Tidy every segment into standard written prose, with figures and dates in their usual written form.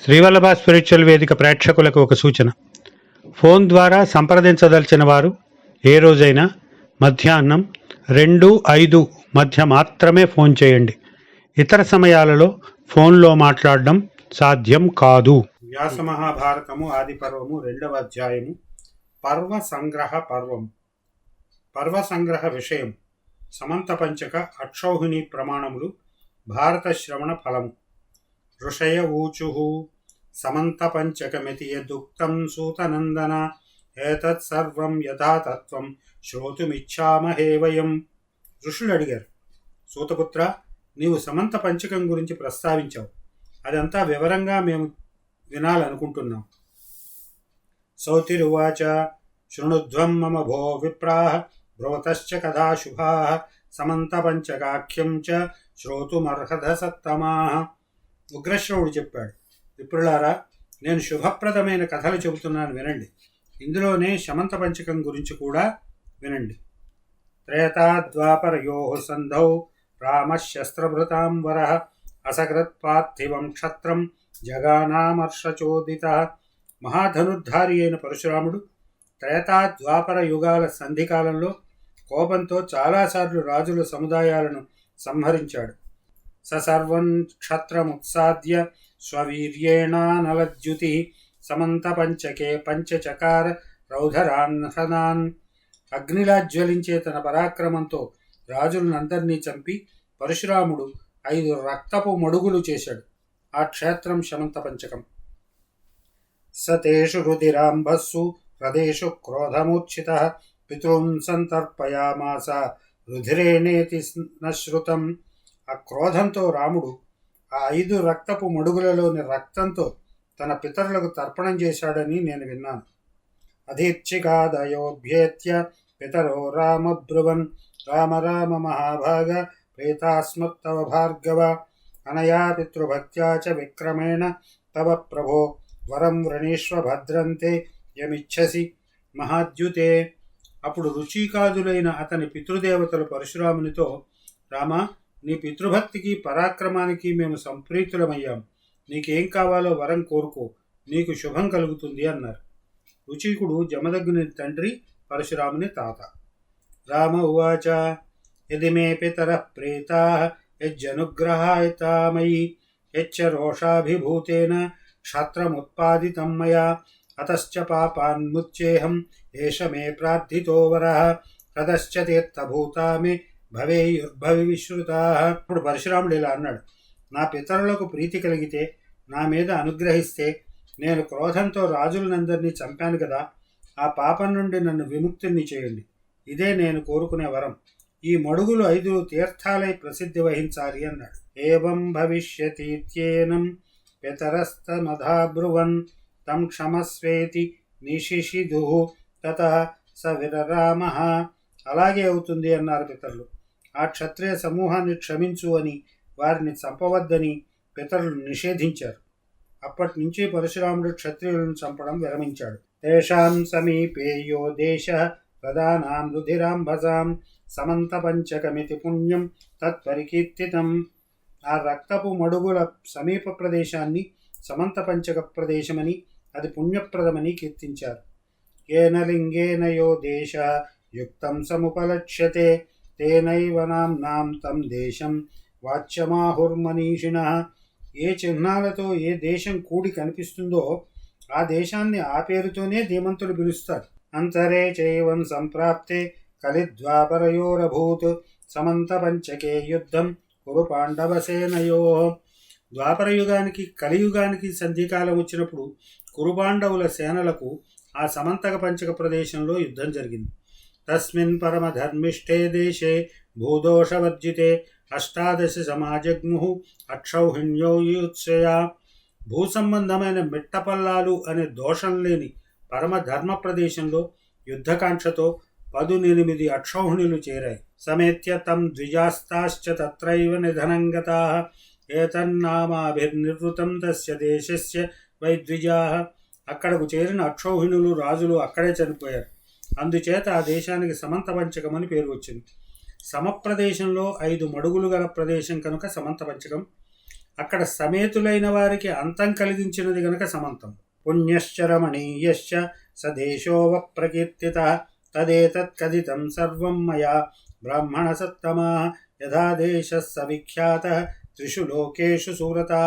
Srivallabha spiritual వేదిక ప్రేక్షకులకు ఒక సూచన. ఫోన్ ద్వారా సంప్రదించదలిచిన వారు ఏ రోజైనా మధ్యాహ్నం 2-5 మధ్య మాత్రమే ఫోన్ చేయండి. ఇతర సమయాలలో ఫోన్లో మాట్లాడడం సాధ్యం కాదు. వ్యాస మహాభారతము ఆది పర్వము 2వ అధ్యాయము. పర్వ సంగ్రహ పర్వము. పర్వ సంగ్రహ విషయం సమంత పంచక అక్షౌహిణి ప్రమాణములు భారత శ్రవణ ఫలము. ఋషయ ఊచుః సమంత పంచకమితి యదుక్తం సూతనందన ఏతత్ సర్వం యథాతత్వం శ్రోతుమిచ్ఛామహే వయం. ఋషులు అడిగారు, సూతపుత్ర, నీవు సమంత పంచకం గురించి ప్రస్తావించావు, అదంతా వివరంగా మేము వినాలనుకుంటున్నాం. సౌతిరువాచ శృణుధ్వం మమ భో విప్రాః బ్రవతశ్చ కథా శుభాః సమంత పంచకాఖ్యం చ శ్రోతుమర్హత సత్తమాః. ఉగ్రశ్రవుడు చెప్పాడు, విప్రులారా, నేను శుభప్రదమైన కథలు చెబుతున్నాను, వినండి. ఇందులోనే శమంత పంచకం గురించి కూడా వినండి. త్రేతాద్వాపరయోః సంధౌ రామశస్త్రభృతాంబరః అసకృత్ పార్థివం క్షత్రం జగానామర్షచోదితః. మహాధనుర్ధారి అయిన పరశురాముడు త్రేతాద్వాపర యుగాల సంధికాలంలో కోపంతో చాలాసార్లు రాజుల సముదాయాలను సంహరించాడు. సర్వం క్షత్రముత్సాద్య స్వవీర్యేణానలద్యుతి సమంత పంచకే పంచచకార రౌధరాన్హనాన్. అగ్నిలా జ్వలించే తన పరాక్రమంతో రాజులనందరినీ చంపి పరశురాముడు 5 రక్తపు మడుగులు చేశాడు. ఆ క్షేత్రం శమంత పంచకం. సతేషు రుధిరాంబస్సు హృదేషు క్రోధమూర్ఛితః పితॄన్ సంతర్పయామాస రుధిరేణేతి నశ్రుతం. ఆ క్రోధంతో రాముడు ఆ 5 రక్తపు మడుగులలోని రక్తంతో తన పితరులకు తర్పణం చేశాడని నేను విన్నాను. అధీర్చికాదయోభ్యేత్య పితరో రామబ్రువన్ రామ రామ మహాభాగ ప్రేతాస్మత్తవ భార్గవ అనయా పితృభక్త్యా చ విక్రమేణ తవ ప్రభో వరం వృణీష్వ భద్రంతే యమిచ్చసి మహాద్యుతే. అప్పుడు రుచికాదులైన అతని పితృదేవతలు పరశురామునితో, రామ, నీ పితృభక్తికి పరాక్రమానికి మేము సంప్రీతులమయ్యాం, నీకేం కావాలో వరం కోరుకో, నీకు శుభం కలుగుతుంది అన్నారు. రుచికుడు జమదగ్ని తండ్రి, పరశురాముని తాత. రామ ఉవాచ యది మే పితరః ప్రీతాః యజ్జనుగ్రహాయతామయి యచ్చ రోషాభిభూతేన క్షత్రముత్పాదితం మయా అతశ్చ పాపాన్ముచ్చేహం ఏష మే ప్రార్థితో వరః తదశ్చ తీర్థభూతా మే భవేయుర్భవి విశ్రుతాః. ఇప్పుడు పరశురాముడు ఇలా అన్నాడు, నా పితరులకు ప్రీతి కలిగితే, నా మీద అనుగ్రహిస్తే, నేను క్రోధంతో రాజులనందరినీ చంపాను కదా, ఆ పాపం నుండి నన్ను విముక్తుణ్ణి చేయండి. ఇదే నేను కోరుకునే వరం. ఈ మడుగులు 5 తీర్థాలై ప్రసిద్ధి వహించాలి అన్నాడు. ఏవం భవిష్యతీత్యేనం పితరస్తమధాబ్రువన్ తం క్షమస్వేతి నిశిషిదుః తతః స విరరామః. అలాగే అవుతుంది అన్నారు పితరులు. ఆ క్షత్రియ సమూహాన్ని క్షమించు అని, వారిని చంపవద్దని పితరులు నిషేధించారు. అప్పటి నుంచి పరశురాముడు క్షత్రియులను చంపడం విరమించాడు. తేషాం సమీపే యో దేశః ప్రధానాం రుధిరాంబసాం సమంత పంచకమితి పుణ్యం తత్పరికీర్తితం. ఆ రక్తపు మడుగుల సమీప ప్రదేశాన్ని సమంత పంచక ప్రదేశమని, అది పుణ్యప్రదమని కీర్తించారు. ఏన లింగేన యో దేశః యుక్తం సముపలక్ష్యతే తేనైవ నామ్నాం తం దేశం వాచ్యమాహుర్మనీషిణః. ఏ చిహ్నాలతో ఏ దేశం కూడి కనిపిస్తుందో ఆ దేశాన్ని ఆ పేరుతోనే ధీమంతులు పిలుస్తారు. అంతరే చైవం సంప్రాప్తే కలిద్వాపరయోరభూత్ సమంత పంచకే యుద్ధం కురు పాండవసేనయోః. ద్వాపరయుగానికి కలియుగానికి సంధికాలం వచ్చినప్పుడు కురుపాండవుల సేనలకు ఆ సమంతక పంచక ప్రదేశంలో యుద్ధం జరిగింది. తస్మిన్ పరమధర్మిష్ఠే దేశే భూదోషవర్జితే 18 సమాజగ్ముః అక్షౌహిణ్యో యుత్సయా. భూసంబంధమైన మిట్టపల్లాలు అనే దోషం లేని పరమధర్మ ప్రదేశంలో యుద్ధకాంక్షతో 18 అక్షౌహిణులు చేరాయి. సమేత్య తం ద్విజాస్తాశ్చ తత్రైవ నిధనం గతాః ఏతన్నామాభిర్నివృతం తస్య దేశస్య వైద్విజాః. అక్కడకు చేరిన అక్షౌహిణులు రాజులు అక్కడే చనిపోయారు. అందుచేత ఆ దేశానికి సమంత పంచకం అని పేరు వచ్చింది. సమప్రదేశంలో 5 మడుగులు గల ప్రదేశం కనుక సమంత పంచకం. అక్కడ సమేతులైన వారికి అంతం కలిగించినది గనక సమంతం. పుణ్యశ్చ రమణీయశ్చ సదేశోవ ప్రకీర్తిత తదేతత్కథితం సర్వం మయా బ్రాహ్మణ సత్తమా యథా దేశ సవిఖ్యాత త్రిషు లోకేషు సూరతా.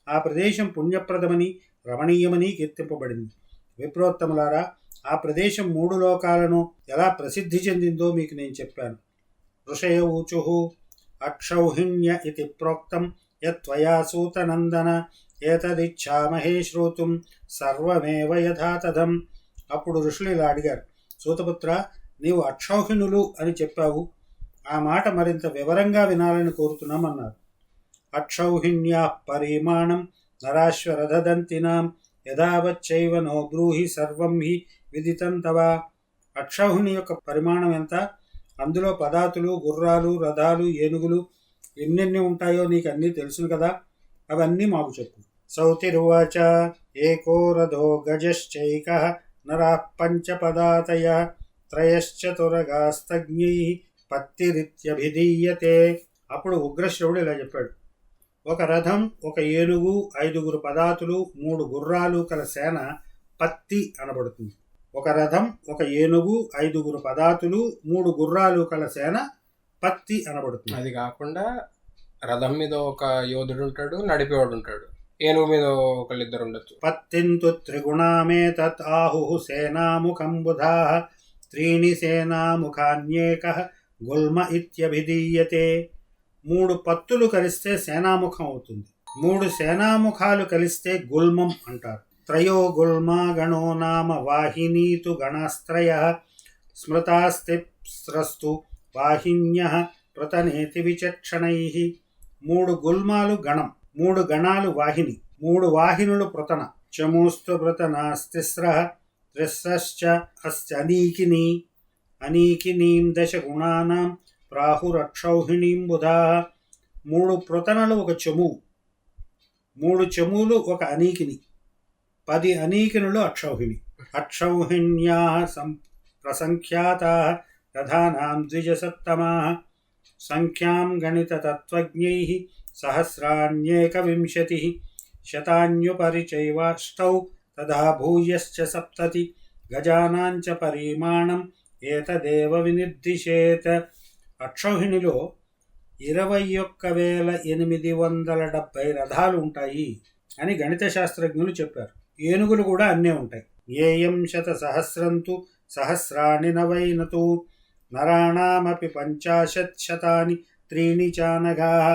ఆ ప్రదేశం పుణ్యప్రదమని రమణీయమని కీర్తింపబడింది. విప్రోత్తములారా, ఆ ప్రదేశం 3 లోకాలను ఎలా ప్రసిద్ధి చెందిందో మీకు నేను చెప్పాను. ఋషయ ఊచుః అక్షౌహిణ్య ఇతి ప్రోక్తం యత్వయా సూతనందన ఏతదిచ్ఛామహే శ్రోతుం సర్వమేవ యథా తథం. అప్పుడు ఋషులు ఇలా అడిగారు, సూతపుత్ర, నీవు అక్షౌహిణులు అని చెప్పావు, ఆ మాట మరింత వివరంగా వినాలని కోరుతున్నామన్నారు. అక్షౌహిణ్యా పరిమాణం నరాశ్వరథదంతినాం యథావచ్చైవ నో బ్రూహి సర్వం హి విదితం తవ. అక్షౌహిణి యొక్క పరిమాణం ఎంత, అందులో పదాతులు, గుర్రాలు, రథాలు, ఏనుగులు ఎన్నెన్ని ఉంటాయో నీకు అన్నీ తెలుసును కదా, అవన్నీ మాకు చెప్పు. సౌతిరువాచ ఏకో రథో గజశ్చైకః నరాః పంచపదాతయ త్రయశ్చతురగాస్తజ్ఞై పత్తిరిత్యభిధీయతే. అప్పుడు ఉగ్రశ్రవుడు ఇలా చెప్పాడు, ఒక రథం, ఒక ఏనుగు, 5 పదాతులు, 3 గుర్రాలు కల సేన పత్తి అనబడుతుంది. ఒక రథం, ఒక ఏనుగు, 5 పదాతులు, 3 గుర్రాలు కల సేన పత్తి అనబడుతుంది. అది కాకుండా రథం మీద ఒక యోధుడు ఉంటాడు, నడిపేవాడు ఉంటాడు, ఏనుగు మీద ఒకళ్ళిద్దరు ఉండొచ్చు. పత్తింతు త్రిగుణామే తత్ ఆహుః సేనాముఖం బుధాః త్రీణి సేనాముఖాన్యేకః గుల్మ ఇత్యభిధీయతే. 3 పత్తులు కలిస్తే సేనాముఖం అవుతుంది, 3 సేనాముఖాలు కలిస్తే గుల్మం అంటారు. త్రయో గుల్మా గణో నామ వాహినీతు గణాస్త్రయః స్మృతాస్తిస్రస్తు వాహిన్యః ప్రతనేతి విచక్షణైః. 3 గుల్మాలు గణం, 3 గణాలు వాహిని, 3 వాహినులు ప్రతన. చమూస్తు ప్రతనాస్తిస్రః త్రిస్రశ్చ అస్యనీకినీ అనీకినీం 10 గుణానాం ప్రాహురక్షౌహిణీం బుధాః. 3 ప్రతనలు ఒక చెము, 3 చెములు ఒక అనీకిని, 10 అనీకినులు అక్షౌహిణి. అక్షౌహిణ్యా ప్రసంఖ్యాతాః రథానాం ద్విజసత్తమాః సంఖ్యాం గణితతత్త్వజ్ఞైః సహస్రాణ్యేకవింశతిః శతాన్యుపరిచైవాష్టౌ తదా భూయశ్చ సప్తతి గజానాంచ పరిమాణం ఏతదేవ వినిర్దిశేత్. అక్షౌహిణిలో 21,870 రథాలు ఉంటాయి అని గణిత శాస్త్రజ్ఞులు చెప్పారు. ఏనుగులు కూడా అన్నీ ఉంటాయి. ఏయం శతసహస్రంతు సహస్రాణి నవైనతు నరాణామపి 50 శతాని త్రీణి చానఘాః.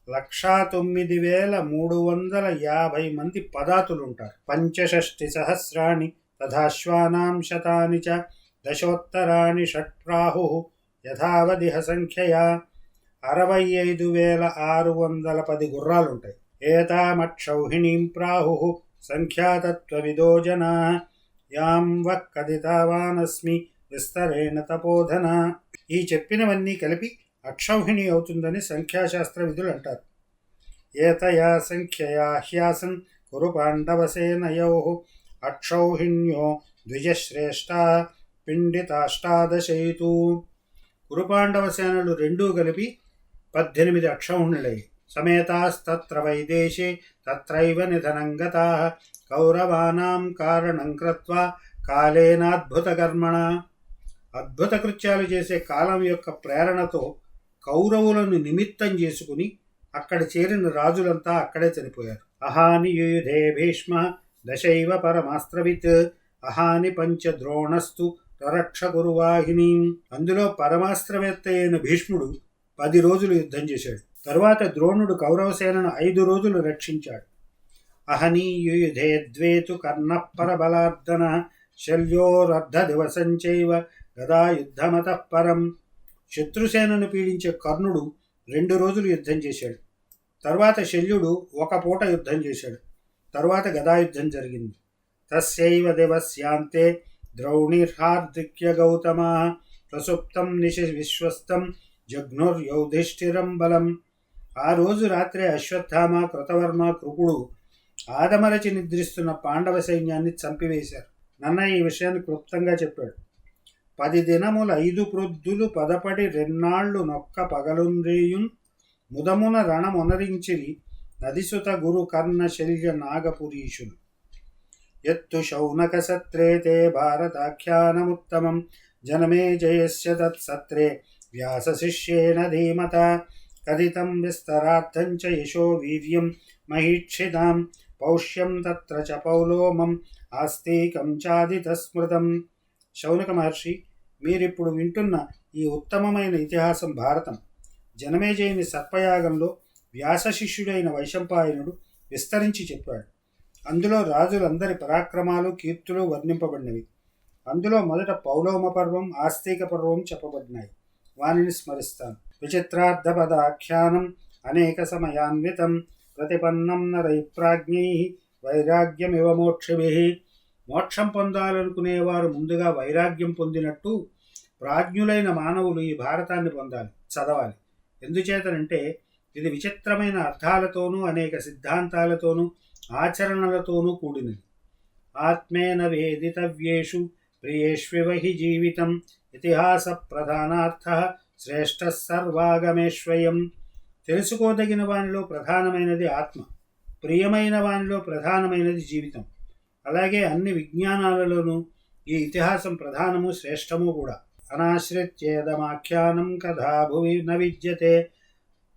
1,09,350 మంది పదాతులుంటారు. 65 సహస్రాణి తథాశ్వానాం శతాని చ దశోత్తరాణి షట్ప్రాహుః యథావదిహ సంఖ్యయా. 65,610 గుర్రాలుంటాయి. ఏతామక్షౌహిణీం ప్రాహుః సంఖ్యాతత్వవిదో జనాః యాం వః కథితావానస్మి విస్తరేణ తపోధన. ఈ చెప్పినవన్నీ కలిపి అక్షౌహిణి అవుతుందని సంఖ్యాశాస్త్ర విధులు అంటారు. ఏతయా సంఖ్యయా హ్యాసన్ కురు పాండవసేనయోః అక్షౌహిణ్యో ద్విజశ్రేష్టా పిండితాష్టాదశైతు. కురుపాండవ సేనలు రెండూ కలిపి 18 అక్షౌహిణులై సమేతాస్తత్ర వైదేశే తత్రైవ నిధనం గతాః కౌరవానాం కారణం కృత్వా కాలేనాద్భుతకర్మణ. అద్భుత కృత్యాలు చేసే కాలం యొక్క ప్రేరణతో కౌరవులను నిమిత్తం చేసుకుని అక్కడ చేరిన రాజులంతా అక్కడే చనిపోయారు. అహాని యుయుధే భీష్మ దశైవ పరమాస్త్రవిత్ అహాని పంచ ద్రోణస్తు రరక్ష గురువాహిని. అందులో పరమాస్త్రవేత్త అయిన భీష్ముడు 10 రోజులు యుద్ధం చేశాడు. తరువాత ద్రోణుడు కౌరవసేనను 5 రోజులు రక్షించాడు. అహనీయుయుధే ద్వేతు కర్ణః పరబలార్దన శల్యోరర్ధ దివసంచైవ గదాయుద్ధమతః పరం. శత్రుసేనను పీడించే కర్ణుడు 2 రోజులు యుద్ధం చేశాడు. తర్వాత శల్యుడు 1 పూట యుద్ధం చేశాడు. తరువాత గదాయుద్ధం జరిగింది. తస్యైవ దివస్యాంతే ద్రౌణిర్హార్దిక్య గౌతమా ప్రసుప్తం నిశి విశ్వస్తం జఘ్నుర్యౌధిష్ఠిరం బలం. ఆ రోజు రాత్రే అశ్వత్థామ, కృతవర్మ, కృపుడు ఆదమరచి నిద్రిస్తున్న పాండవ సైన్యాన్ని చంపివేశారు. నన్న ఈ విషయాన్ని క్లుప్తంగా చెప్పాడు. 10 దినముల 5 ప్రొద్దులు 11 రెన్నాళ్ళు నొక్క పగలుండ్రేయున్ ముదమున రణమొనరించిరి నదిసుత గురు కర్ణ శల్య నాగపురీషులు. యత్తు శౌనక సత్రే తే భారతాఖ్యానముత్తమం జనమేజయస్య తత్సత్రే వ్యాస శిష్యేన ధీమత కథితం విస్తరార్థం చ యశో వీర్యం మహీక్షితాం పౌష్యం తత్ర చ పౌలోమం ఆస్తికం చాదిత స్మృతం. శౌనక మహర్షి, మీరిప్పుడు వింటున్న ఈ ఉత్తమమైన ఇతిహాసం భారతం. జనమేజయుని సర్పయాగంలో వ్యాస శిష్యుడైన వైశంపాయనుడు విస్తరించి చెప్పాడు. అందులో రాజులందరి పరాక్రమాలు కీర్తులు వర్ణింపబడినవి. అందులో మొదట పౌలోమ పర్వం, ఆస్తిక పర్వం చెప్పబడినాయి. వానిని స్మరిస్తాను. విచిత్రార్థ పదాఖ్యానం అనేక సమయాన్వితం ప్రతిపన్నం నరైప్రాజ్ఞై వైరాగ్యమివ మోక్షభిః. మోక్షం పొందాలనుకునేవారు ముందుగా వైరాగ్యం పొందినట్టు ప్రాజ్ఞులైన మానవులు ఈ భారతాన్ని పొందాలి, చదవాలి. ఎందుచేతనంటే ఇది విచిత్రమైన అర్థాలతోనూ అనేక సిద్ధాంతాలతోనూ ఆచరణలతోనూ కూడినది. ఆత్మేన వేదితవ్యేషు ప్రియేష్వివ హి జీవితం ఇతిహాస ప్రధానార్థ శ్రేష్ఠ సర్వాగమేశ్వయం. తెలుసుకోదగిన వానిలో ప్రధానమైనది ఆత్మ, ప్రియమైన వానిలో ప్రధానమైనది జీవితం. అలాగే అన్ని విజ్ఞానాలలోనూ ఈ ఇతిహాసం ప్రధానము, శ్రేష్టము కూడా. అనాశ్రిత్యేదమాఖ్యానం కథా భువి న విద్యతే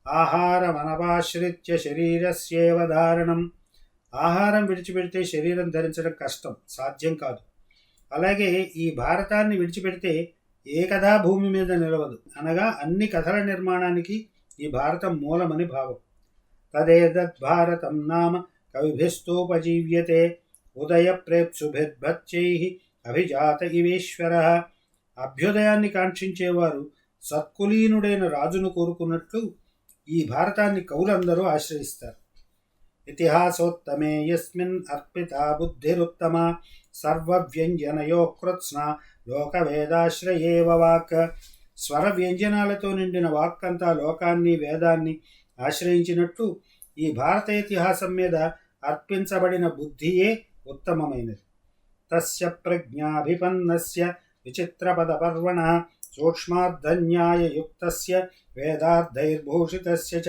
ఆహారమనపాశ్రిత్య శరీరస్యేవ ధారణం. ఆహారం విడిచిపెడితే శరీరం ధరించడం కష్టం, సాధ్యం కాదు. అలాగే ఈ భారతాన్ని విడిచిపెడితే ఏ కథా భూమి మీద నిలవదు. అనగా అన్ని కథల నిర్మాణానికి ఈ భారతం మూలమని భావం. తదేదద్భారతం నామ కవిభిస్తోపజీవ్యతే ఉదయ ప్రేప్సుభిర్భత్యై అభిజాత ఇవేశ్వర. అభ్యుదయాన్ని కాంక్షించేవారు సత్కులీనుడైన రాజును కోరుకున్నట్లు ఈ భారతాన్ని కవులందరూ ఆశ్రయిస్తారు. ఇతిహాసోత్తమే యస్మిన్ అర్పితా బుద్ధిరుత్తమ సర్వవ్యంజనయో కృత్స్న లోకవేదాశ్రయేవ వాక్. స్వర వ్యంజనాలతో నిండిన వాక్కంతా లోకాన్ని, వేదాన్ని ఆశ్రయించినట్టు ఈ భారత ఇతిహాసం మీద అర్పించబడిన బుద్ధియే ఉత్తమమైనది. తస్య ప్రజ్ఞాభిపన్నస్య విచిత్రపదపర్వణ సూక్ష్మార్థన్యాయయుక్తస్య వేదార్థైర్భూషితస్య చ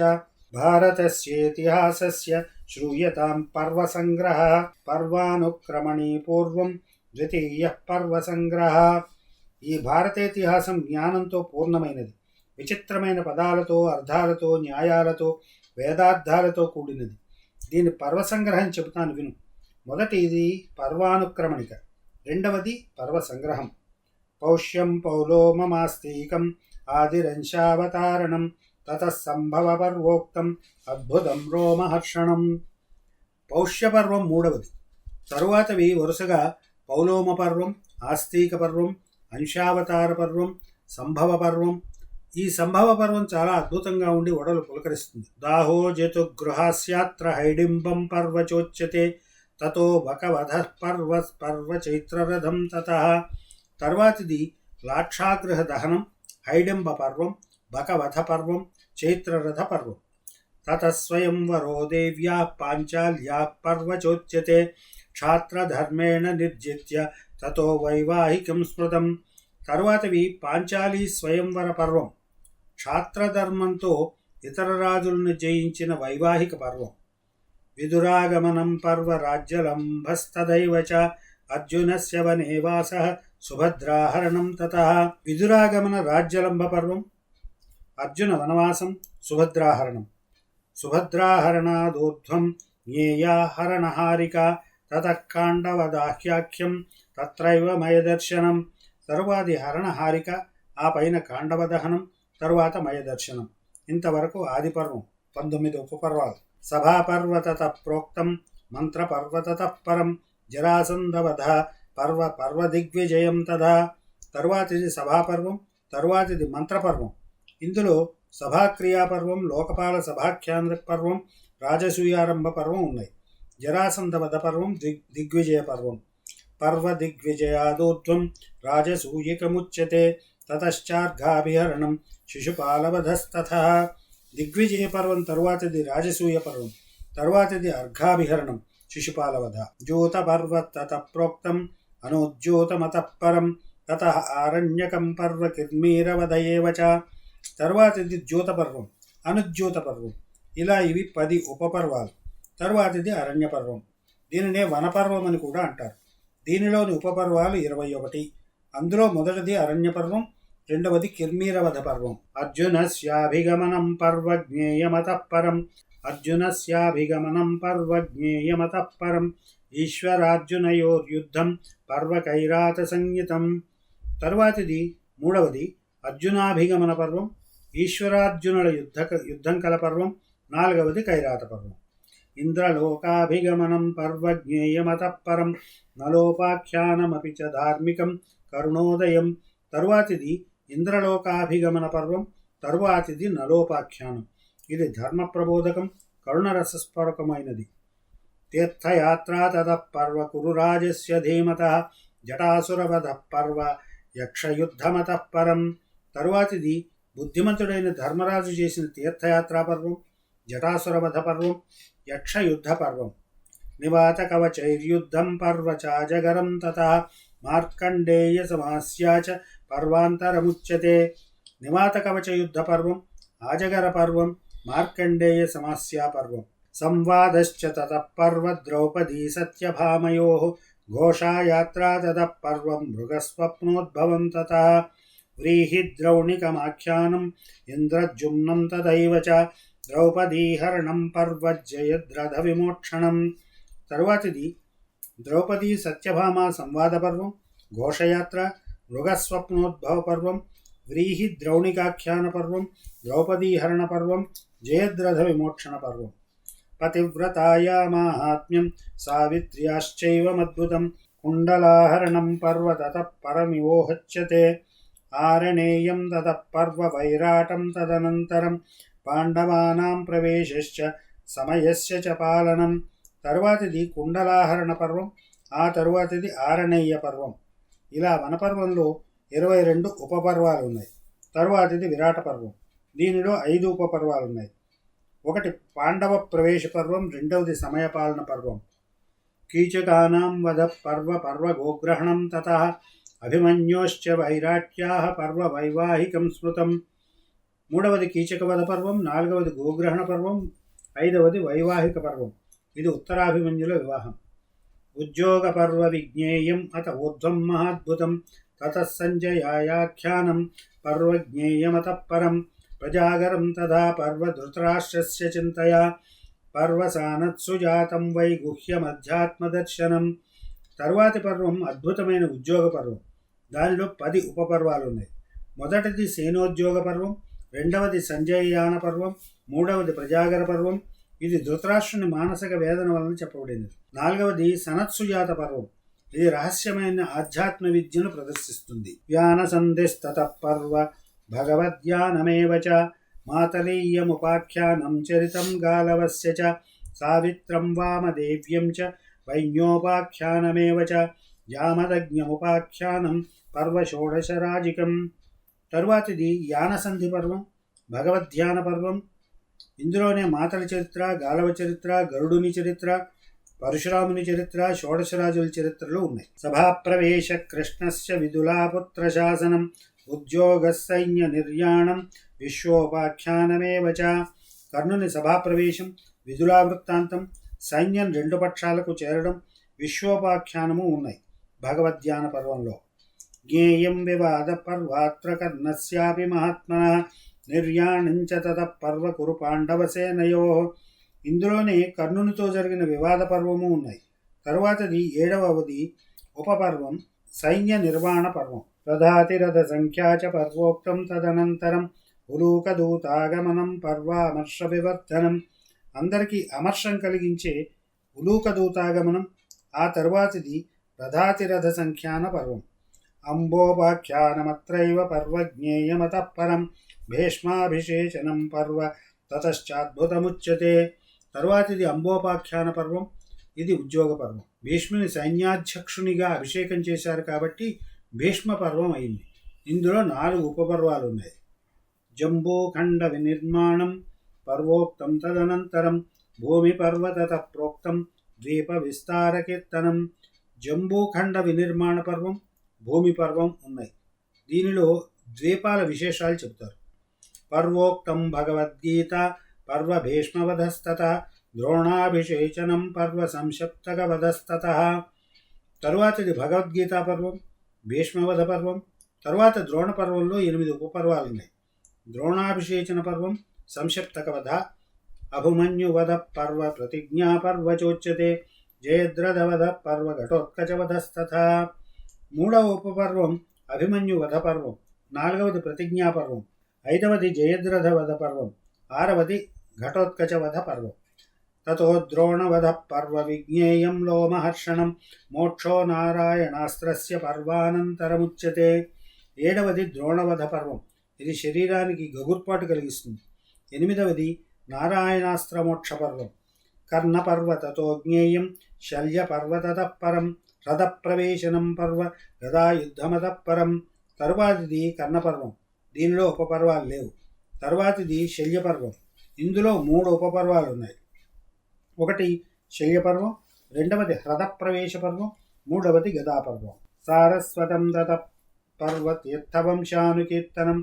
భారతస్యేతిహాసస్య శ్రూయతాం పర్వసంగ్రహ పర్వానుక్రమణీ పూర్వం ద్వితీయ పర్వసంగ్రహ. ఈ భారతేతిహాసం జ్ఞానంతో పూర్ణమైనది, విచిత్రమైన పదాలతో, అర్థాలతో, న్యాయాలతో, వేదార్థాలతో కూడినది. దీని పర్వసంగ్రహం చెబుతాను విను. మొదటిది పర్వానుక్రమణిక, రెండవది పర్వసంగ్రహం. పౌష్యం పౌలోమమాస్తికం ఆదిరంశావతారణం తతః సంభవ పర్వోక్తం అద్భుతం రోమహర్షణం. పౌష్యపర్వం మూడవది. తరువాతవి వరుసగా పౌలోమ పర్వం, ఆస్తిక పర్వం, అంశావతార పర్వం, సంభవ పర్వం. ఈ సంభవ పర్వం చాలా అద్భుతంగా ఉండి ఒడలు పులకరిస్తుంది. దాహో జతుగృహాస్యాత్ర హైడింబం పర్వచోచ్యతే తతో బకవధ పర్వ చైత్రరథం తతః. తర్వాతిది లాక్షాగ్రహ దహనం, హైడింబ పర్వం, బకవధ పర్వం, చైత్రరథ పర్వం. తతస్వయంవరో దేవ్యా పాంచాల్యా పర్వచోచ్యతే క్షాత్రధర్మేణ నిర్జిత్య తతో వైవాహికం స్మృతం. తరువాతవి పాంచాలి స్వయంవర పర్వం, క్షాత్రధర్మంతో ఇతర రాజులను జయించిన వైవాహిక పర్వం. విదురాగమనం పర్వ రాజ్యలంభస్తదైవ చ అర్జునస్య వనేవాసః సుభద్రాహరణం తతః. విదురాగమన రాజ్యలంభ పర్వం, అర్జున వనవాసం, సుభద్రాహరణం. సుభద్రాహరణాదూర్ధ్వం జ్ఞేయాహరణహారిక తతః కాండవదాహ్యాఖ్యం తత్రైవ మయదర్శనం. తరువాది హరణహారిక, ఆ పైన కాండవదహనం, తరువాత మయదర్శనం. ఇంతవరకు ఆదిపర్వం 19 ఉపపర్వాలు. సభాపర్వతత ప్రోక్తం మంత్రపర్వతత పరం జరాసంధవధ పర్వ దిగ్విజయం తదా. తరువాతిది సభాపర్వం, తరువాతిది మంత్రపర్వం. ఇందులో సభాక్రియాపర్వం, లోకపాల సభాఖ్యాంద్ర పర్వం, రాజసూయారంభ పర్వం ఉన్నాయి. జరాసంధవధ పర్వం, దిగ్విజయ పర్వం. పర్వ దిగ్విజయాదూర్ధ్వం రాజసూయకముచ్యతే తతశ్చార్ఘాభిహరణం శిశుపాలవధస్తథా. దిగ్విజయ పర్వం తరువాతిది రాజసూయ పర్వం, తరువాతిది అర్ఘాభిహరణం, శిశుపాలవధ. జ్యోత పర్వతత ప్రోక్తం అనుజ్యోతమతః పరం తతః ఆరణ్యకం పర్వ కిర్మీరవధ ఏవ చ. తరువాతిది జ్యోత పర్వం, అనుజ్యోత పర్వం. ఇలా ఇవి 10 ఉపపర్వాలు. తరువాతిది అరణ్య పర్వం. దీనినే వనపర్వం అని కూడా అంటారు. దీనిలోని ఉపపర్వాలు 21. అందులో మొదటిది అరణ్య పర్వం, రెండవది కిర్మీరవధ పర్వం. అర్జునస్యాభిగమనం పర్వ జ్ఞేయమతః పరం. అర్జునస్యాభిగమనం పర్వ జ్ఞేయమతః పరం. ఈశ్వరార్జునయోర్యుద్ధం పర్వకైరాత సంయుతం. తరువాతిది మూడవది అర్జునాభిగమన పర్వం, ఈశ్వరార్జునుల యుద్ధం కల పర్వం. నాలుగవది కైరాత పర్వం. ఇంద్రలోకాభిగమనం పర్వ జ్ఞేయమతః పరం. నలోపాఖ్యానమపి చ ధార్మికం కరుణోదయం. తరువాతిది ఇంద్రలోకాభిగమన పర్వం, తరువాతిది నలోపాఖ్యానం. ఇది ధర్మ ప్రబోధకం, కరుణరసస్పరకమైనది. తీర్థయాత్రా తతః పర్వ కురురాజస్య ధీమతః. జటాసురవధ పర్వ యక్షయుద్ధమతః పరం. తరువాతిది బుద్ధిమంతుడైన ధర్మరాజు చేసిన తీర్థయాత్రా పర్వం, జటాసురవధ పర్వం, యక్షయుద్ధ పర్వం. నివాత కవచైర్యుద్ధం పర్వ చాజగరం తతః. మార్కండేయ సమాస్యా చ పర్వాంతరముచ్యతే. నివాత కవచ యుద్ధ పర్వం, ఆజగర పర్వం, మార్కండేయ సమాస్యా పర్వం. సంవాదశ్చ తతః పర్వ ద్రౌపదీ సత్యభామయోః. ఘోషాయాత్రా తతః పర్వం మృగస్వప్నోద్భవం తతః. వ్రీహిద్రౌణికమాఖ్యానం ఇంద్రజుమ్నం తదైవ చ. ద్రౌపదీహరణం పర్వ జయద్రథ విమోక్షణం. తరువాతిది ద్రౌపదీ సత్యభామ సంవాద పర్వం, ఘోషయాత్ర, మృగస్వప్నోద్భవ పర్వం, వ్రీహి ద్రౌణికాఖ్యాన పర్వం, ద్రౌపదీహరణ పర్వం, జయద్రథ విమోక్షణ పర్వం. పతివ్రతాయా మాహాత్మ్యం సావిత్ర్యాశ్చైవమద్భుతం. కుండలాహరణం పర్వ తతః పరమివోహచ్యతే. ఆరణేయం తతః పర్వ వైరాటం తదనంతరం. పాండవానాం ప్రవేశశ్చ సమయస్య చ పాలనం. తరువాతిది కుండలాహరణ పర్వం, ఆ తరువాతిది ఆరణేయ పర్వం. ఇలా వనపర్వంలో 22 ఉపపర్వాలు ఉన్నాయి. తరువాతిది విరాట పర్వం. దీనిలో 5 ఉపపర్వాలు ఉన్నాయి. ఒకటి పాండవ ప్రవేశ పర్వం, రెండవది సమయపాలన పర్వం. కీచకానాం వధ పర్వ పర్వ గోగ్రహణం తతః. అభిమన్యోశ్చ వైరాట్యాః పర్వ వైవాహికం స్మృతం. మూడవది కీచకవధ పర్వం, నాలుగవది గోగ్రహణ పర్వం, ఐదవది వైవాహిక పర్వం. ఇది ఉత్తరాభిమన్యుల వివాహం. ఉద్యోగ పర్వ విజ్ఞేయం అత ఊర్ధ్వం మహాద్భుతం. తతః సంజయాఖ్యానం పర్వ జ్ఞేయమతః పరం. ప్రజాగరం తదా పర్వ ధృతరాష్ట్రస్య చింతయా. పర్వసానత్సు జాతం వై గుహ్యమధ్యాత్మదర్శనం. తరువాతి పర్వం అద్భుతమైన ఉద్యోగ పర్వం. దానిలో 10 ఉపపర్వాలు ఉన్నాయి. మొదటిది సేనోద్యోగ పర్వం, రెండవది సంజయయాన పర్వం, మూడవది ప్రజాగర పర్వం. ఇది ధృతరాష్ట్రుని మానసిక వేదన వలన చెప్పబడింది. నాలుగవది సనత్సుజాత పర్వం. ఇది రహస్యమైన ఆధ్యాత్మ విద్యను ప్రదర్శిస్తుంది. వ్యాన సంధిస్తతః పర్వ భగవద్యానమేవ చ. మాతలీయముపాఖ్యానం చరితం గాలవస్య చ. సావిత్రం వామదేవ్యం చ వైన్యోపాఖ్యానమేవ చ. జామదగ్న్యముపాఖ్యానం పర్వ షోడశరాజికం. తరువాతిది యానసంధి పర్వం, భగవద్ధ్యాన పర్వం. ఇందులోనే మాతల చరిత్ర, గాలవ చరిత్ర, గరుడుని చరిత్ర, పరశురాముని చరిత్ర, షోడశరాజుల చరిత్రలు ఉన్నాయి. సభాప్రవేశ కృష్ణస్య విదులాపుత్ర శాసనం. ఉద్యోగ సైన్య నిర్యాణం విశ్వోపాఖ్యానమేవ చ. కర్ణుని సభాప్రవేశం, విదులా వృత్తాంతం, సైన్యం 2 పక్షాలకు చేరడం, విశ్వోపాఖ్యానము ఉన్నాయి భగవద్ధ్యాన పర్వంలో. జ్ఞేయం వివాద పర్వాత్ర కర్ణస్యాపి మహాత్మనః. నిర్యాణంచ తతః పర్వ కురు పాండవసేనయోః. ఇందులోనే కర్ణునితో జరిగిన వివాద పర్వము ఉన్నాయి. తరువాతది 7వది ఉపపర్వం, సైన్య నిర్వాణ పర్వం. రథాతిరథ సంఖ్యా చ పర్వోక్తం తదనంతరం. ఉలూకదూతాగమనం పర్వ అమర్ష వివర్ధనం. అందరికీ అమర్షం కలిగించే ఉలూకదూతాగమనం. ఆ తరువాతిది రథాతిరథ సంఖ్యాన పర్వం. అంబోపాఖ్యానమత్రైవ పర్వ జ్ఞేయమతః పరం. భీష్మాభిషేచనం పర్వ తతశ్చాద్భుతముచ్యతే. తరువాతిది అంబోపాఖ్యాన పర్వం. ఇది ఉద్యోగ పర్వం. భీష్ముని సైన్యాధ్యక్షునిగా అభిషేకం చేశారు కాబట్టి భీష్మ పర్వం అయింది. ఇందులో 4 ఉపపర్వాలు ఉన్నాయి. జంబూఖండ వినిర్మాణం పర్వోక్తం తదనంతరం. భూమి పర్వతత ప్రోక్తం ద్వీప విస్తార కీర్తనం. జంబూఖండ వినిర్మాణ పర్వం, భూమి పర్వం ఉన్నాయి. దీనిలో ద్వీపాల విశేషాలు చెబుతారు. పర్వోక్తం భగవద్గీత పర్వ భీష్మవధస్తతః ద్రోణాభిషేచనం పర్వ సంశప్తకవధస్తతః. తరువాతది భగవద్గీత పర్వం, భీష్మవధ పర్వం. తరువాత ద్రోణ పర్వంలో 8 ఉపపర్వాలున్నాయి. ద్రోణాభిషేచన పర్వం, సంశప్తక వధ, అభిమన్యువధ పర్వ ప్రతిజ్ఞా పర్వ చోచ్యతే, జయద్రథ వధ పర్వ ఘటోత్కచ వధస్తథా. 3వ ఉపపర్వం అభిమన్యువధ పర్వం, 4వది ప్రతిజ్ఞా పర్వం, 5వది జయద్రథ వధ పర్వం, 6వది ఘటోత్కచ వధ పర్వం. తతో ద్రోణవధ పర్వ విజ్ఞేయం లోమహర్షణం మోక్షో నారాయణాస్త్రస్య పర్వానంతరముచ్యతే. 7వది ద్రోణవధ పర్వం, ఇది శరీరానికి గగుర్పాటు కలిగిస్తుంది. 8వది నారాయణాస్త్రమోక్ష పర్వం. కర్ణపర్వ తతో జ్ఞేయం శల్యపర్వ తతః పరం రథప్రవేశనం పర్వ గదాయుద్ధమతః పరం. తరువాతిది కర్ణపర్వం, దీనిలో ఉపపర్వాలు లేవు. తరువాతిది శల్యపర్వం, ఇందులో 3 ఉపపర్వాలు ఉన్నాయి. 1 శల్యపర్వం, 2వది హ్రదప్రవేశ పర్వం, 3వది గదాపర్వం. సారస్వతం తతః పర్వ తీర్థవంశానుకీర్తనం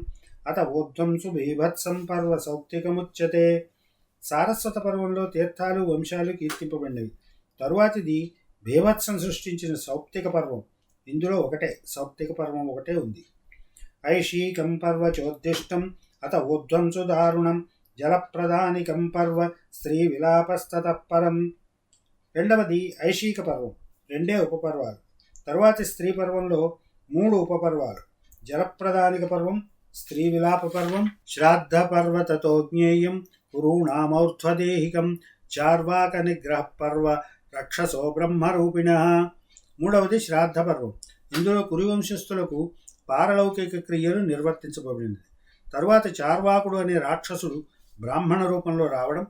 అత ఊర్ధ్వం సుబీభత్సం పర్వ సౌప్తికముచ్యతే. సారస్వత పర్వంలో తీర్థాలు వంశాలు కీర్తింపబడినవి. తరువాతిది బీభత్సం సృష్టించిన సౌప్తిక పర్వం, ఇందులో సౌప్తిక పర్వం ఒకటే ఉంది. ఐషీకం పర్వ చోద్దిష్టం అత ఊర్ధ్వం సుదారుణం జలప్రదానికం పర్వ స్త్రీ విలాపస్తతః పరం. 2వది ఐషీక పర్వం, 2 ఉపపర్వాలు. తరువాతి స్త్రీ పర్వంలో 3 ఉపపర్వాలు. జలప్రదానిక పర్వం, స్త్రీ విలాప పర్వం, శ్రాద్ధ పర్వ తతో జ్ఞేయం పురూణామౌర్ధ్వదేహికం చార్వాక నిగ్రహ పర్వ రక్షసో బ్రహ్మరూపిణః. 3వది శ్రాద్ధ పర్వం, ఇందులో కురువంశస్థులకు పారలౌకిక క్రియలు నిర్వర్తించబడింది. తరువాత చార్వాకుడు అనే రాక్షసుడు బ్రాహ్మణ రూపంలో రావడం.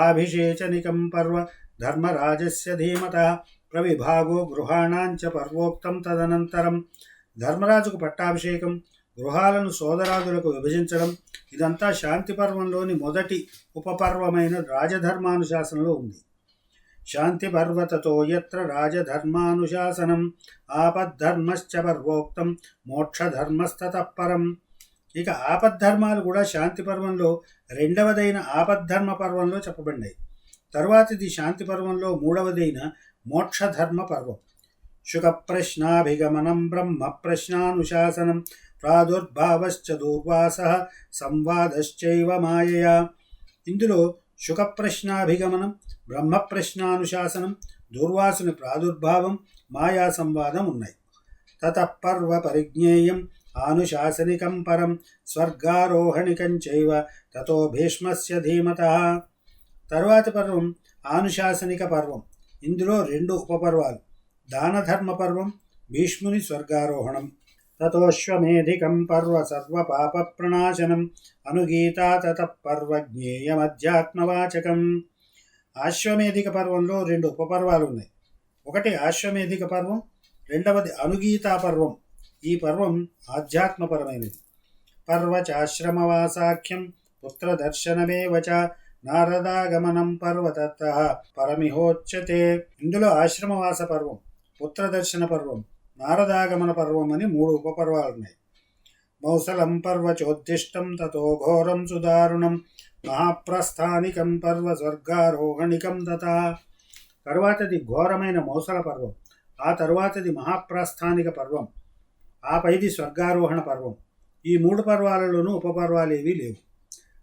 ఆభిషేచనికం పర్వ ధర్మరాజస్య ధీమతః ప్రవిభాగో గృహాణాంచ పర్వోక్తం తదనంతరం. ధర్మరాజుకు పట్టాభిషేకం, గృహాలను సోదరాదులకు విభజించడం, ఇదంతా శాంతి పర్వంలోని మొదటి ఉపపర్వమైన రాజధర్మానుశాసనంలో ఉంది. శాంతి పర్వతతో యత్ర రాజధర్మానుశాసనం ఆపద్ధర్మశ్చ పర్వోక్తం మోక్షధర్మస్తతః పరం. ఇక ఆపద్ధర్మాలు కూడా శాంతి పర్వంలో 2వదైన ఆపద్ధర్మ పర్వంలో చెప్పబడినాయి. తరువాతిది శాంతి పర్వంలో 3వదైన మోక్షధర్మ పర్వం. శుకప్రశ్నాభిగమనం బ్రహ్మ ప్రశ్నానుశాసనం ప్రాదుర్భావశ్చ దూర్వాసః సంవాదశ్చైవ మాయయా. ఇందులో శుకప్రశ్నాభిగమనం, బ్రహ్మప్రశ్నానుశాసనం, దూర్వాసుని ప్రాదుర్భావం, మాయా సంవాదం ఉన్నాయి. తతః పర్వ పరిజ్ఞేయం ఆనుశాసనికం పరం స్వర్గారోహణికం చైవ తతో భీష్మస్య ధీమతః. తరువాతి పర్వం ఆనుశాసనిక పర్వం, ఇందులో 2 ఉపపర్వాలు. దానధర్మ పర్వం, భీష్ముని స్వర్గారోహణం. తతోశ్వమేధికం పర్వ సర్వపాప ప్రణాశనం అనుగీతా తతః పర్వ జ్ఞేయమధ్యాత్మవాచకం. ఆశ్వమేధిక పర్వంలో 2 ఉపపర్వాలు ఉన్నాయి. 1 ఆశ్వమేధిక పర్వం, 2వది అనుగీతా పర్వం. ఈ పర్వం ఆధ్యాత్మపరమైనది. పర్వచాశ్రమవాసాఖ్యం పుత్రదర్శనమేవ చ నారదాగమనం పర్వ తతః పరమిహోచ్యతే. ఇందులో ఆశ్రమవాస పర్వం, పుత్రదర్శన పర్వం, నారదాగమన పర్వం అని 3 ఉపపర్వాలున్నాయి. మౌసలం పర్వ చోద్దిష్టం తతో ఘోరం సుదారుణం మహాప్రస్థానికం పర్వ స్వర్గారోహణికం తథా. తరువాతది ఘోరమైన మౌసల పర్వం, ఆ తరువాతది మహాప్రస్థానిక పర్వం, ఆపైది స్వర్గారోహణ పర్వం. ఈ 3 పర్వాలలోనూ ఉపపర్వాలేవీ లేవు.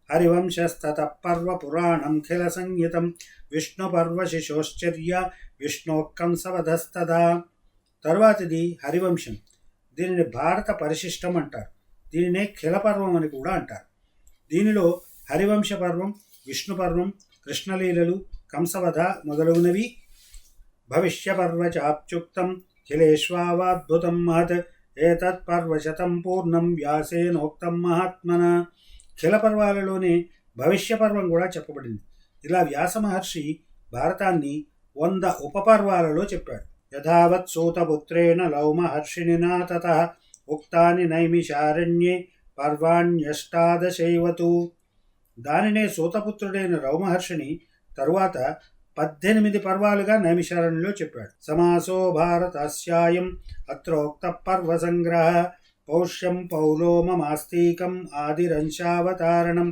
హరివంశస్తతః పర్వ పురాణం ఖిల సంహితం విష్ణుపర్వ శిశోశ్చర్య విష్ణోకంసవధస్తదా. తరువాతిది హరివంశం, దీనిని భారత పరిశిష్టం అంటారు. దీనినే ఖిలపర్వం అని కూడా అంటారు. దీనిలో హరివంశ పర్వం, విష్ణు పర్వం, కృష్ణలీలలు, కంసవధ మొదలగునవి. భవిష్యపర్వ చాప్యుక్తం ఖిలేష్వాద్భుతం మహత్ ఏతత్ పర్వశతం పూర్ణం వ్యాసేనోక్తం మహాత్మన. ఖిల పర్వాలలోనే భవిష్య పర్వం కూడా చెప్పబడింది. ఇలా వ్యాస మహర్షి భారతాన్ని 100 ఉపపర్వాలలో చెప్పాడు. యథావత్ సూతపుత్రేణ లౌమహర్షిణినా తతః ఉక్తాని నైమిషారణ్యే పర్వాణ్యష్టాదశైవతు. దానినే సూతపుత్రుడైన రౌమహర్షిని తరువాత 18 పర్వాలుగా నైమిషారణ్యంలో చెప్పాడు. సమాసో భారతస్యాయం అత్రోక్త పర్వ సంగ్రహ పౌష్యం పౌలోమమాస్తికం ఆదిరంశావతారణం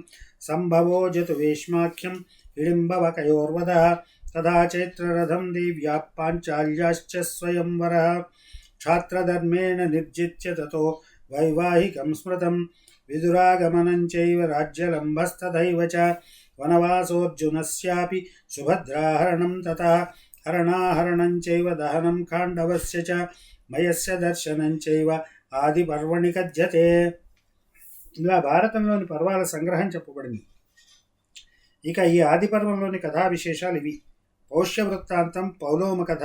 సంభవో జతువేష్మాఖ్యం హిడింబవకయోర్వదః తదా చైత్రరథం దేవ్యా పాంచాల్యాశ్చ స్వయంవరః ఛాత్రధర్మేణ నిర్జిత్య తతో వైవాహికం స్మృతం విదురాగమనం చైవ రాజ్యలంబస్తథైవ చ వనవాసోऽర్జునస్యాపి సుభద్రాహరణం తథా హరణాహరణం చైవ దహనం ఖాండవస్య చ మయస్య దర్శనం చైవ ఆది పర్వణి కథ్యతే. ఇలా భారతంలోని పర్వాల సంగ్రహం చెప్పబడింది. ఇక ఈ ఆది పర్వంలోని కథా విశేషాలు ఇవి: పౌష్య వృత్తాంతం, పౌలోమ కథ,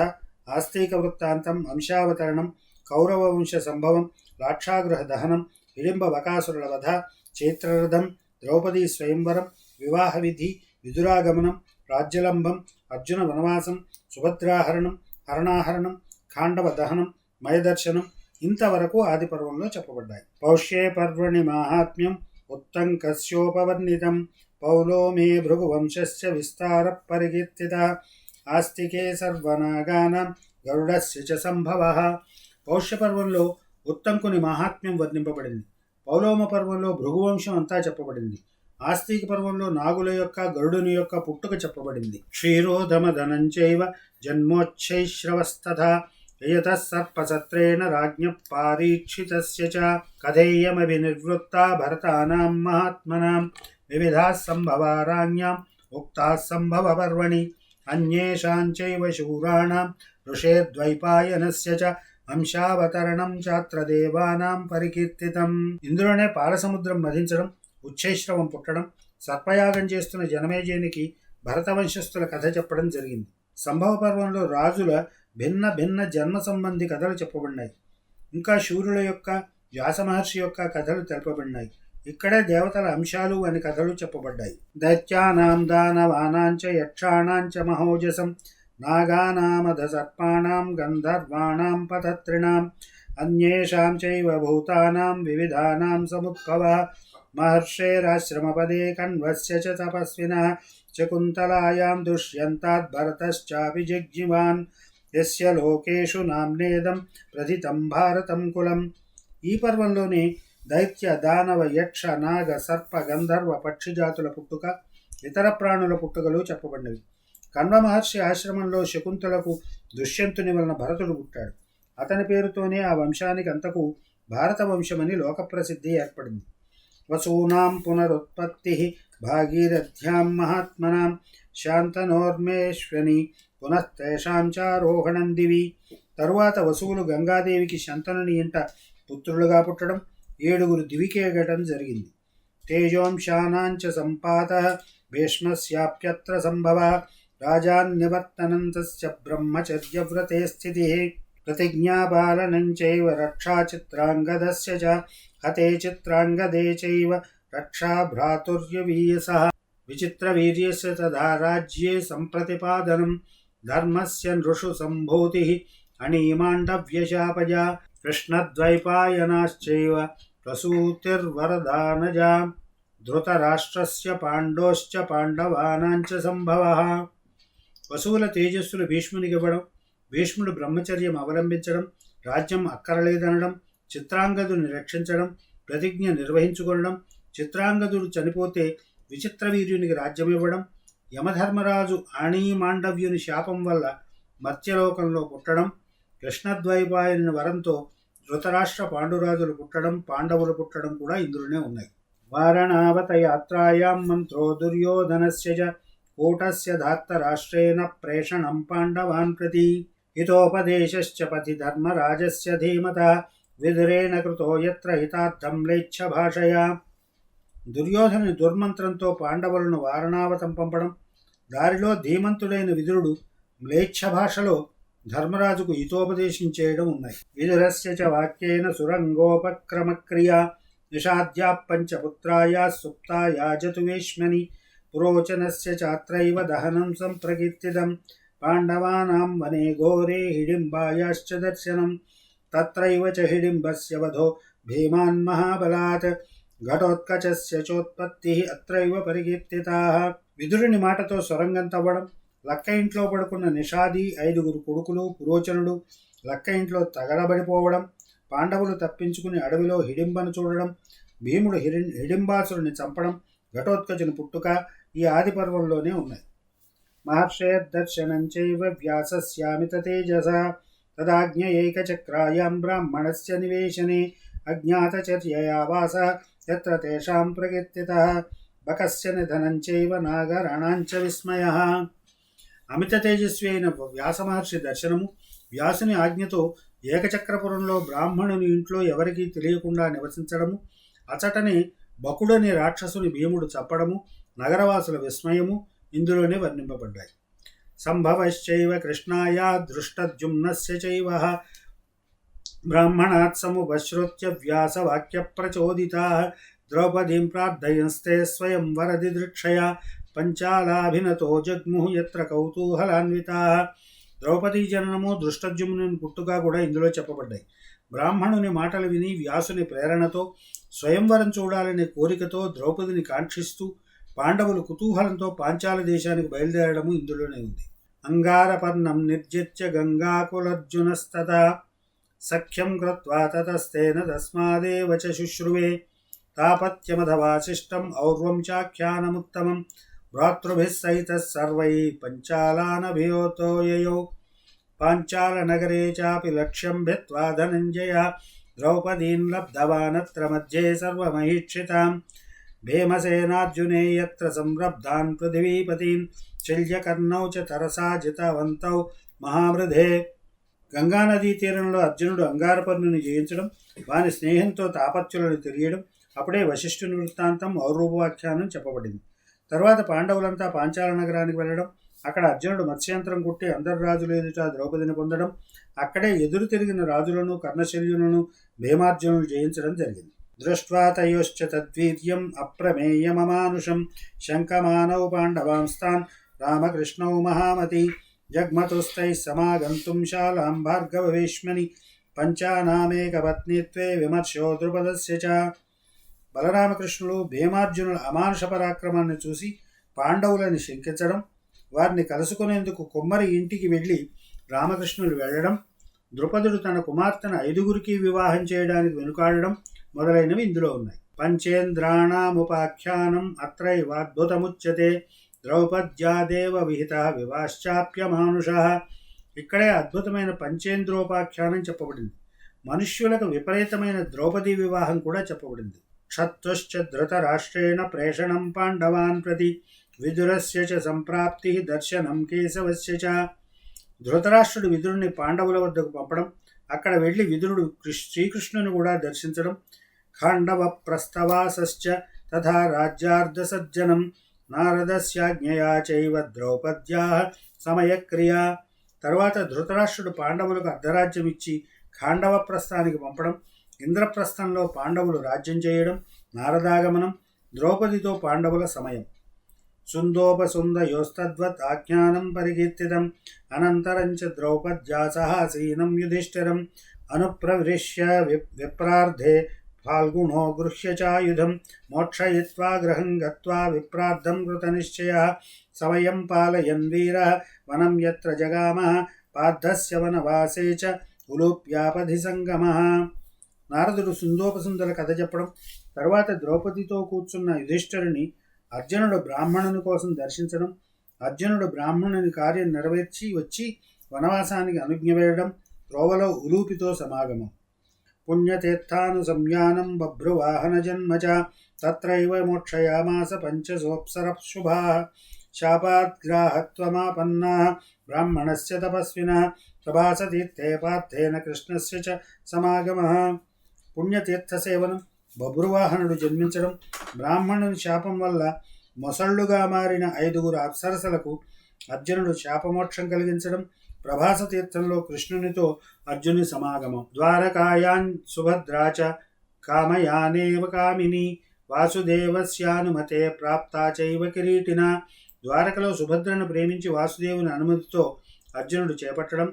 ఆస్తిక వృత్తాంతం, అంశావతరణం, కౌరవ వంశ సంభవం, లాక్షాగృహ దహనం, హిడింబ బకాసురుల వధ, చైత్రరథం, ద్రౌపదీ స్వయంవరం, వివాహ విధి, విదురాగమనం, రాజ్యలంబం, అర్జున వనవాసం, సుభద్రాహరణం, హరణాహరణం, ఖాండవ దహనం, మయదర్శనం ఇంతవరకు ఆది పర్వంలో చెప్పబడ్డాయి. పౌష్యే పర్వణి మాహాత్మ్యం ఉత్తంకస్యోపవర్ణితం పౌలోమే భృగువంశస్య విస్తార పరికీర్తిత ఆస్తికే సర్వనాగానాం గరుడస్య చ సంభవః. పౌష్య పర్వంలో ఉత్తంకుని మహాత్మ్యం వర్ణింపబడింది. పౌలోమ పర్వంలో భృగువంశం అంతా చెప్పబడింది. ఆస్తిక పర్వంలో నాగుల యొక్క, గరుడుని యొక్క పుట్టుక చెప్పబడింది. క్షీరోధమధనంచైవ జన్మోచ్చైశ్రవస్తథా యయతః సర్పసత్రేణ రాజ్ఞ పారీక్షితస్య చ కథేయమభినిర్వృత్తా భరతానాం మహాత్మనాం వివిధాః సంభవా రాజ్ఞాం ఉక్తాః సంభవ పర్వణి అన్యేషాం చైవ శూరాణాం ఋషేర్ద్వైపాయనస్య చ అంశావతరణం చాత్ర దేవానాం పరికీర్తితం. ఇందులోనే పాలసముద్రం మధించడం, ఉచ్చైశ్రవం పుట్టడం, సర్పయాగం చేస్తున్న జనమేజయునికి భరతవంశస్థుల కథ చెప్పడం జరిగింది. సంభవ పర్వంలో రాజుల భిన్న భిన్న జన్మ సంబంధి కథలు చెప్పబడినాయి. ఇంకా శూరుల యొక్క, వ్యాస మహర్షి యొక్క కథలు తెలపబడినాయి. ఇక్కడే దేవతల అంశాలు అని కథలు చెప్పబడ్డాయి. దైత్యానాం దానవానాంచ యక్షాణాంచ మహోజసం నాగానామధ సర్పాణాం గంధర్వాణాం పతత్రిణాం అన్యేషాం చైవ భూతానాం వివిధానాం సముద్భవః మహర్షేరాశ్రమపదే కణ్వస్య చ తపస్వినః శకుంతలాయాం దుష్యంతాద్ భరతశ్చాపి జగ్జిమాన్ యస్య లోకేషు నామ్నేదం ప్రథితం భారతం కులం. ఈ పర్వంలోనే దైత్య, దానవ, యక్ష, నాగ, సర్ప, గంధర్వ, పక్షి జాతుల పుట్టుక, ఇతర ప్రాణుల పుట్టుకలు చెప్పబడినవి. కణ్వ మహర్షి ఆశ్రమంలో శకుంతలకు దుష్యంతుని వలన భరతుడు పుట్టాడు. అతని పేరుతోనే ఆ వంశానికి అంతకు భారత వంశమని లోకప్రసిద్ధి ఏర్పడింది. వసూనాం పునరుత్పత్తి భాగీరథ్యాం మహాత్మనాం శాంతనోర్మేశ్వని పునఃతేషాం చారోహణం దివి. తరువాత వసువులు గంగాదేవికి శంతనుని ఇంట పుత్రులుగా పుట్టడం, 7 దివికేగటం జరిగింది. తేజోంశానాంచ సంపాతః భీష్మస్యాప్యత్ర సంభవః రాజాన్నివర్తనం తస్య బ్రహ్మచర్యవ్రతే స్థితిః ప్రతిజ్ఞాపాలనం చైవ రక్షా చిత్రాంగదస్య చ హతే చిత్రాంగదే చైవ రక్షా భ్రాతుర్యవీయసః విచిత్రవీర్యస్య తదా రాజ్యే సంప్రతిపాదనం ధర్మస్య నృషు సంభూతిః అణీమాండవ్యశాపజా కృష్ణద్వైపాయనాశ్చైవ ప్రసూతిర్వరదానజా ధృతరాష్ట్రస్య పాండోశ్చ పాండవానాంచ సంభవః. వసువుల తేజస్సులు భీష్మునికి ఇవ్వడం, భీష్ముడు బ్రహ్మచర్యం అవలంబించడం, రాజ్యం అక్కరలేదనడం, చిత్రాంగదుని రక్షించడం, ప్రతిజ్ఞ నిర్వహించుకొనడం, చిత్రాంగదుడు చనిపోతే విచిత్రవీర్యునికి రాజ్యం ఇవ్వడం, యమధర్మరాజు ఆణీమాండవ్యుని శాపం వల్ల మర్త్యలోకంలో పుట్టడం, కృష్ణద్వైపాయనుని వరంతో ధృతరాష్ట్ర పాండురాజులు పుట్టడం, పాండవులు పుట్టడం కూడా ఇందులోనే ఉన్నాయి. వారణావత యాత్రాయాం మంత్రో దుర్యోధనస్య చ కూటస్య ధాత్తరాష్ట్రేణ ప్రేషణం పాండవాన్ ప్రతి హితోపదేశశ్చ పతి ధర్మరాజస్య ధీమతః విదురేణ కృతో యత్ర హితార్థం మ్లేచ్ఛ భాషయా. దుర్యోధనుని దుర్మంత్రంతో పాండవులను వారణావతం పంపడం, దారిలో ధీమంతుడైన విదురుడు మ్లేచ్ఛ భాషలో ధర్మరాజుకు హితోపదేశం చేయడం ఉన్నాయి. విదురస్య చ వాక్యేన సురంగోపక్రమక్రియా నిషాద్యా పంచపుత్రాయా సుప్తాయా జతువేష్మని పురోచనస్య చాత్రైవ దహనం సంప్రకీర్తితం పాండవానాం వనే ఘోరే హిడింబాయాశ్చ దర్శనం తత్రైవ చ హిడింబస్య వధో భీమాన్ మహాబలాత్ ఘటోత్కచస్య చోత్పత్తి అత్రైవ పరికీర్తితాః. విదురుని మాటతో సొరంగం తవ్వడం, లక్క ఇంట్లో పడుకున్న నిషాది 5 కొడుకులు పురోచనుడు లక్క ఇంట్లో తగలబడిపోవడం, పాండవులు తప్పించుకుని అడవిలో హిడింబను చూడడం, భీముడు హిడింబాసురుని చంపడం, ఘటోత్కచుని పుట్టుక ఈ ఆది పర్వంలోనే ఉన్నాయి. మహర్షేర్దర్శనం చైవ వ్యాసస్యామిత తేజస తదాజ్ఞయైకచక్రాయాం బ్రాహ్మణస్య నివేశనే అజ్ఞాతచర్యయా వాస యత్ర తేషాం ప్రకీర్తితః బకస్య నిధనం చైవ నాగరాణాంచ విస్మయః. అమిత తేజస్వి అయిన వ్యాస మహర్షి దర్శనము, వ్యాసుని ఆజ్ఞతో ఏకచక్రపురంలో బ్రాహ్మణుని ఇంట్లో ఎవరికీ తెలియకుండా నివసించడము, అచటని బకుడని రాక్షసుని భీముడు చంపడము, నగరవాసుల విస్మయము ఇందులోనే వర్ణింపబడ్డాయి. సంభవశ్చైవ కృష్ణాయ దృష్టద్యుమ్నస్య చైవ బ్రాహ్మణాత్ సముపశ్రుత్య వ్యాసవాక్య ప్రచోదితా ద్రౌపదీం ప్రార్థయంస్తే స్వయం వరదిదృక్షయ పంచాలాభినతో జగ్ముః యత్ర కౌతూహలాన్వితా. ద్రౌపదీ జననము, దృష్టద్యుమ్నుని పుట్టుక కూడా ఇందులో చెప్పబడ్డాయి. బ్రాహ్మణుని మాటలు విని వ్యాసుని ప్రేరణతో స్వయంవరం చూడాలనే కోరికతో ద్రౌపదిని కాంక్షిస్తూ పాండవులు కుతూహలంతో పాంచాల దేశానికి బయలుదేరడము ఇందులోనే ఉంది. అంగారపర్ణం నిర్జిత్య గంగాకులర్జునస్తథా సఖ్యం కృత్వా తతస్తేన తస్మాదేవ చ శుశ్రువే తాపత్యమధవాశిష్టం ఔర్వం చాఖ్యానముత్తమం భ్రాతృభిः సహితः సర్వైః పంచాలానభియోతో యయౌ పాంచాలనగరే చాపి లక్ష్యం భిత్వా ధనంజయ ద్రౌపదీం లబ్ధవానత్ర మధ్యే సర్వమహీక్షితాం భీమసేనార్జునే యత్ర సంరబ్ధాన్ పృథివీపతీన్ శల్యకర్ణౌ చ తరసా జితవంతౌ మహామృధే. గంగానదీ తీరంలో అర్జునుడు అంగారపర్ణుని జయించడం, వాని స్నేహంతో తాపత్యులను తెలియడం, అప్పుడే వశిష్ఠుని వృత్తాంతం ఔరూపవాఖ్యానం చెప్పబడింది. తర్వాత పాండవులంతా పాంచాల నగరానికి వెళ్ళడం, అక్కడ అర్జునుడు మత్స్యంతరం కుట్టి అందరు రాజులు ఎదుట ద్రౌపదిని పొందడం, అక్కడే ఎదురు తిరిగిన రాజులను కర్ణశల్యులను భీమార్జునులు జయించడం జరిగింది. దృష్ట్వా తయోశ్చ తద్వీర్యం అప్రమేయమమానుషం శంకమానౌ పాండవాంస్తాన్ రామకృష్ణౌ మహామతి జగ్మతుస్తైః సమాగంతుం శాలాం భార్గవవేశ్మని పంచానామేకపత్నిత్వే విమర్శో ద్రుపదస్య చ. బలరామకృష్ణులు భీమార్జునుల అమానుష పరాక్రమాన్ని చూసి పాండవులని శంకించడం, వారిని కలుసుకునేందుకు కుమ్మరి ఇంటికి వెళ్ళి రామకృష్ణులు వెళ్ళడం, ద్రుపదుడు తన కుమార్తెను 5గురికి వివాహం చేయడానికి వెనుకాడడం మొదలైనవి ఇందులో ఉన్నాయి. పంచేంద్రాణాముపాఖ్యానం అత్రైవాద్భుతముచ్యతే ద్రౌపద్యాదేవ విహిత వివాశ్చాప్యమానుషః. ఇక్కడే అద్భుతమైన పంచేంద్రోపాఖ్యానం చెప్పబడింది. మనుష్యులకు విపరీతమైన ద్రౌపదీ వివాహం కూడా చెప్పబడింది. క్షత్రుశ్చ ధృతరాష్ట్రేణ ప్రేషణం పాండవాన్ ప్రతి విదురస్య చ సంప్రాప్తి దర్శనం కేశవస్య చ. ధృతరాష్ట్రుడు విదురుని పాండవుల వద్దకు పంపడం, అక్కడ వెళ్ళి విదురుడు శ్రీకృష్ణుని కూడా దర్శించడం, ఖాండవ ప్రస్తవాసశ్చ తథా రాజ్యార్ధసజ్జనం నారదస్యాజ్ఞయా చైవ ద్రౌపద్యాః సమయక్రియా. తరువాత ధృతరాష్ట్రుడు పాండవులకు అర్ధరాజ్యం ఇచ్చి ఖాండవ ప్రస్థానికి పంపడం, ఇంద్రప్రస్థంలో పాండవులు రాజ్యం చేయడం, నారదాగమనం, ద్రౌపదితో పాండవుల సమయం. సుందోపసుందయోస్తద్వత్ ఆజ్ఞానం పరికీర్తితం అనంతరం చ ద్రౌపద్యా సహాసీనం యుధిష్ఠిరం అనుప్రవిశ్య విప్రార్థే ఫాల్గుణో గృహ్య చాయుధం మోక్షయిత్వా గృహం గత్వా విప్రార్థం కృతనిశ్చయః సమయం పాలయన్ వీరః వనం యత్ర జగామః పార్థస్య వనవాసే చ ఉలూప్యాపధి సంగమః. నారదుడు సుందోపసుందల కథ చెప్పడం, తరువాత ద్రౌపదితో కూర్చున్న యుధిష్ఠిరుని అర్జునుడు బ్రాహ్మణుని కోసం దర్శించడం, అర్జునుడు బ్రాహ్మణుని కార్యం నెరవేర్చి వచ్చి వనవాసానికి అనుజ్ఞ వేయడం, త్రోవలో ఉలూపితో సమాగమం. పుణ్యతీర్థానుసంయానం బభ్రువాహన జన్మ చ తత్రైవ మోక్షయామాస పంచసోప్సరశుభాః శాపాద్గ్రాహత్వమాపన్నాః బ్రాహ్మణస్య తపస్వినః ప్రభాసతీర్థే పార్థేన కృష్ణస్య చ సమాగమః. పుణ్యతీర్థ సేవనం, బభ్రువాహనుడు జన్మించడం, బ్రాహ్మణుని శాపం వల్ల మొసళ్ళుగా మారిన 5గురు అప్సరసలకు అర్జునుడు శాపమోక్షం కలిగించడం, ప్రభాస తీర్థంలో కృష్ణునితో అర్జుని సమాగమం. ద్వారకాయాన్ సుభద్రా చ కామయానేవ కామిని వాసుదేవస్యానుమతే ప్రాప్తా చైవ కిరీటిన. ద్వారకలో సుభద్రను ప్రేమించి వాసుదేవుని అనుమతితో అర్జునుడు చేపట్టడం,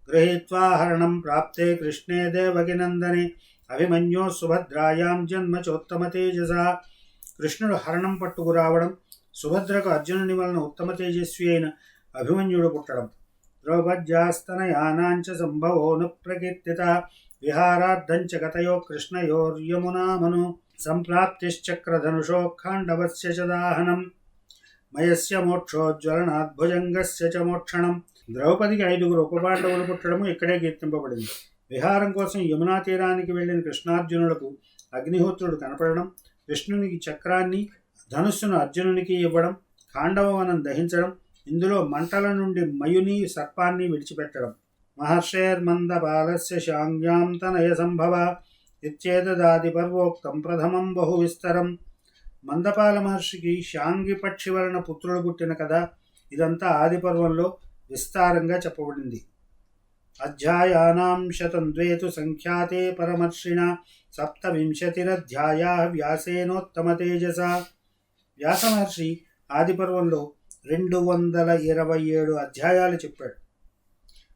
గృహీత్వా హరణం ప్రాప్తే కృష్ణే దేవకినందనే అభిమన్యో సుభద్రాయాం జన్మ చోత్తమ తేజస. కృష్ణుడు హరణం పట్టుకురావడం, సుభద్రకు అర్జునుని వలన ఉత్తమ తేజస్వి అయిన అభిమన్యుడు పుట్టడం. ద్రౌపద్యాస్తనయానాంచ సంభవో ను ప్రకీర్తిత విహారార్థం చ గతయో కృష్ణయోర్యమునామను సంప్రాప్తిశ్చక్రధనుషో ఖాండవస్య చ దాహనం మయస్య మోక్షోజ్వలనాత్ భుజంగస్య చ మోక్షణం. ద్రౌపదికి 5 ఉపపాండవులు పుట్టడము ఇక్కడే కీర్తింపబడింది. విహారం కోసం యమునా తీరానికి వెళ్లిన కృష్ణార్జునులకు అగ్నిహోత్రుడు కనపడడం, కృష్ణునికి చక్రాన్ని ధనుస్సును అర్జునునికి ఇవ్వడం, ఖాండవవనం దహించడం, ఇందులో మంటల నుండి మయుని సర్పాన్ని విడిచిపెట్టడం. మహర్షేర్మందబాలస్య శాంగ్యాం తనయ సంభవ ఇత్యేతదాది పర్వోక్తం ప్రథమం బహు విస్తరం. మందపాల మహర్షికి శాంగి పక్షి వలన పుత్రుడు పుట్టిన కదా, ఇదంతా ఆదిపర్వంలో విస్తారంగా చెప్పబడింది. అధ్యాయానాం శతం ద్వేతు సంఖ్యాతే పరమర్షిణ 27 వ్యాసేనోత్తమ తేజస. వ్యాస మహర్షి ఆదిపర్వంలో 227 అధ్యాయాలు చెప్పాడు.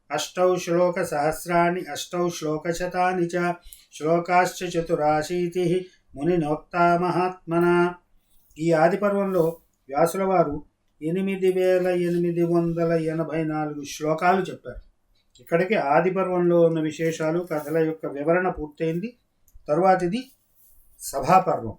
అష్టౌ శ్లోక సహస్రాణి అష్టౌ శ్లోకశతాని చ శ్లోకాశ్చ 84 మునినోక్తా మహాత్మన. ఈ ఆదిపర్వంలో వ్యాసుల వారు 8884 శ్లోకాలు చెప్పారు. ఇక్కడికి ఆదిపర్వంలో ఉన్న విశేషాలు, కథల యొక్క వివరణ పూర్తయింది. తరువాతిది సభాపర్వం.